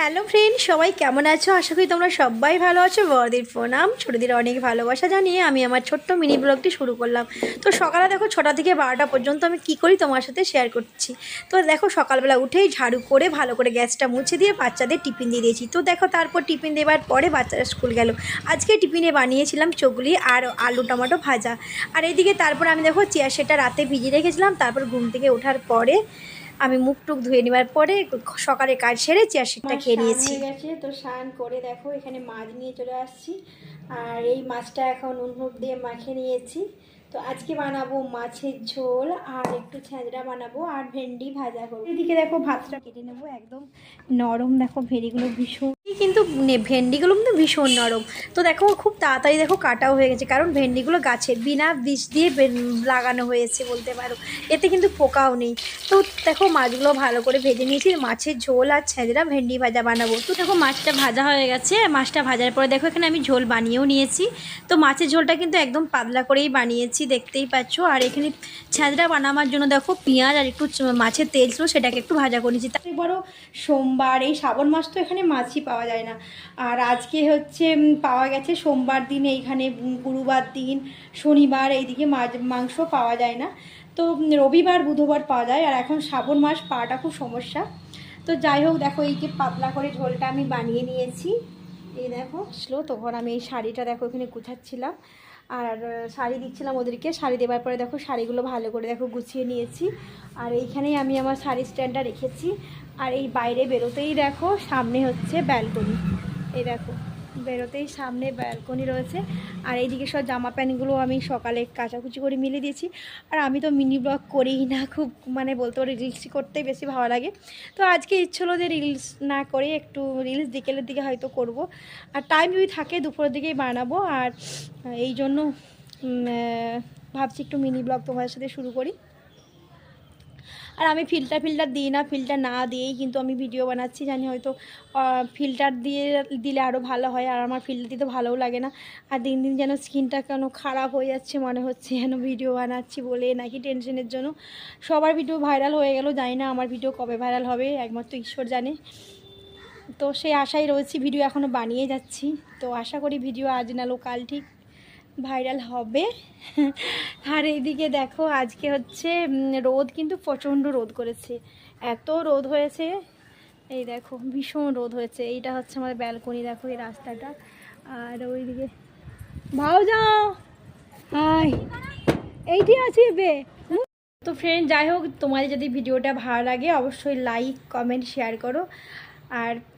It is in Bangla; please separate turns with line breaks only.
হ্যালো ফ্রেন্ড, সবাই কেমন আছো? আশা করি তোমরা সবাই ভালো আছো। বড়দের প্রণাম, ছোটদের অনেক ভালোবাসা জানিয়ে আমি আমার ছোট্ট মিনি ব্লগটি শুরু করলাম। তো সকালে দেখো 6টা থেকে 12টা পর্যন্ত আমি কি করি তোমার সাথে শেয়ার করছি। তো দেখো সকালবেলা উঠেই ঝাড়ু করে ভালো করে গ্যাসটা মুছে দিয়ে বাচ্চাদের টিফিন দিয়ে দিয়েছি। তো দেখো তারপর টিফিন দেওয়ার পরে বাচ্চারা স্কুল গেল। আজকে টিফিনে বানিয়েছিলাম চগলি আর আলু টমেটো ভাজা। আর এইদিকে তারপর আমি দেখো সেটা রাতে ভিজিয়ে রেখেছিলাম। তারপর ঘুম থেকে ওঠার পরে আমি মুখ টুক ধুয়ে নেওয়ার পরে সকালে কাজ সেরে চিয়াশিটটা খেয়ে নিয়েছি। হয়ে গেছে, তো স্নান করে দেখো এখানে মাছ নিয়ে চলে আসছি। আর এই মাছটা এখন নুন দিয়ে মাখিয়ে নিয়েছি। তো আজকে বানাবো মাছের ঝোল আর একটু ছ্যাঁচড়া বানাবো আর ভেন্ডি ভাজা করবো। এদিকে দেখো ভাতটা কেটে নেবো, একদম নরম। দেখো ভেন্ডিগুলো ভীষণ কিন্তু ভেন্ডিগুলো কিন্তু ভীষণ নরম। তো দেখো খুব তাড়াতাড়ি দেখো কাটাও হয়ে গেছে, কারণ ভেন্ডিগুলো গাছের বিনা বীজ দিয়ে লাগানো হয়েছে বলতে পারো, এতে কিন্তু পোকাও নেই। তো দেখো মাছগুলো ভালো করে ভেজে নিয়েছি, মাছের ঝোল আর ছ্যাঁচড়া ভেন্ডি ভাজা বানাবো। তো দেখো মাছটা ভাজা হয়ে গেছে, মাছটা ভাজার পরে দেখো এখানে আমি ঝোল বানিয়েও নিয়েছি। তো মাছের ঝোলটা কিন্তু একদম পাতলা করেই বানিয়েছি, দেখতেই পাচ্ছ। আর এখানে ছ্যাঁচড়া বানাবার জন্য দেখো পেঁয়াজ আর একটু মাছের তেল ছিল, সেটাকে একটু ভাজা করে নিয়েছি। তাই বড় সোমবার, এই শ্রাবণ মাস তো এখানে মাছই পাওয়া যায় না। আর আজকে হচ্ছে পাওয়া গেছে সোমবার দিন, এইখানে গুরুবার দিন, শনিবার এইদিকে মাংস পাওয়া যায় না। তো রবিবার বুধবার পাওয়া যায়। আর এখন শ্রাবণ মাস পাওয়াটা খুব সমস্যা। তো যাই হোক দেখো এই যে পাতলা করে ঝোলটা আমি বানিয়ে নিয়েছি। এই দেখো তখন আমি এই শাড়িটা দেখো এখানে গুছাচ্ছিলাম আর শাড়ি দিচ্ছিলাম ওদেরকে। শাড়ি দেওয়ার পরে দেখো শাড়িগুলো ভালো করে দেখো গুছিয়ে নিয়েছি। আর এইখানেই আমি আমার শাড়ি স্ট্যান্ডটা রেখেছি। আর এই বাইরে বেরোতেই দেখো সামনে হচ্ছে ব্যালকনি। এই দেখো বেরোতেই সামনে ব্যালকনি রয়েছে। আর এইদিকে সব জামা প্যান্টগুলো আমি সকালে কাচাকুচি করে মিলে দিয়েছি। আর আমি তো মিনি ব্লগ করিই না, খুব মানে বলতে পারি রিলস করতেই বেশি ভালো লাগে। তো আজকে ইচ্ছে হলো যে রিলস না করে একটু রিলস বিকেলের দিকে হয়তো করব। আর টাইম যদি থাকে দুপুরের দিকেই বানাবো। আর এই জন্য ভাবছি একটু মিনি ব্লগ তোমাদের সাথে শুরু করি। আর আমি ফিল্টার দিই না, ফিল্টার না দিয়েই কিন্তু আমি ভিডিও বানাচ্ছি। জানি হয়তো ফিল্টার দিলে আরও ভালো হয়, আর আমার ফিল্টার দিতে ভালোও লাগে না। আর দিন দিন যেন স্কিনটা কেন খারাপ হয়ে যাচ্ছে মনে হচ্ছে, যেন ভিডিও বানাচ্ছি বলে নাকি টেনশনের জন্য। সবার ভিডিও ভাইরাল হয়ে গেল, জানি না আমার ভিডিও কবে ভাইরাল হবে, একমাত্র ঈশ্বর জানে। তো সেই আশায় রয়েছি, ভিডিও এখনও বানিয়ে যাচ্ছি। তো আশা করি ভিডিও আজ না কাল ঠিক ভাইরাল হবে। আর এইদিকে দেখো আজকে হচ্ছে রোদ, কিন্তু প্রচণ্ড রোদ করেছে, এত রোদ হয়েছে। এই দেখো ভীষণ রোদ হয়েছে। এইটা হচ্ছে আমাদের ব্যালকনি, দেখো এই রাস্তাটা। আর ওইদিকে ভাও যাও, হাই এইটি আছে বে। তো ফ্রেন্ড যাই হোক, তোমাদের যদি ভিডিওটা ভালো লাগে অবশ্যই লাইক কমেন্ট শেয়ার করো। আর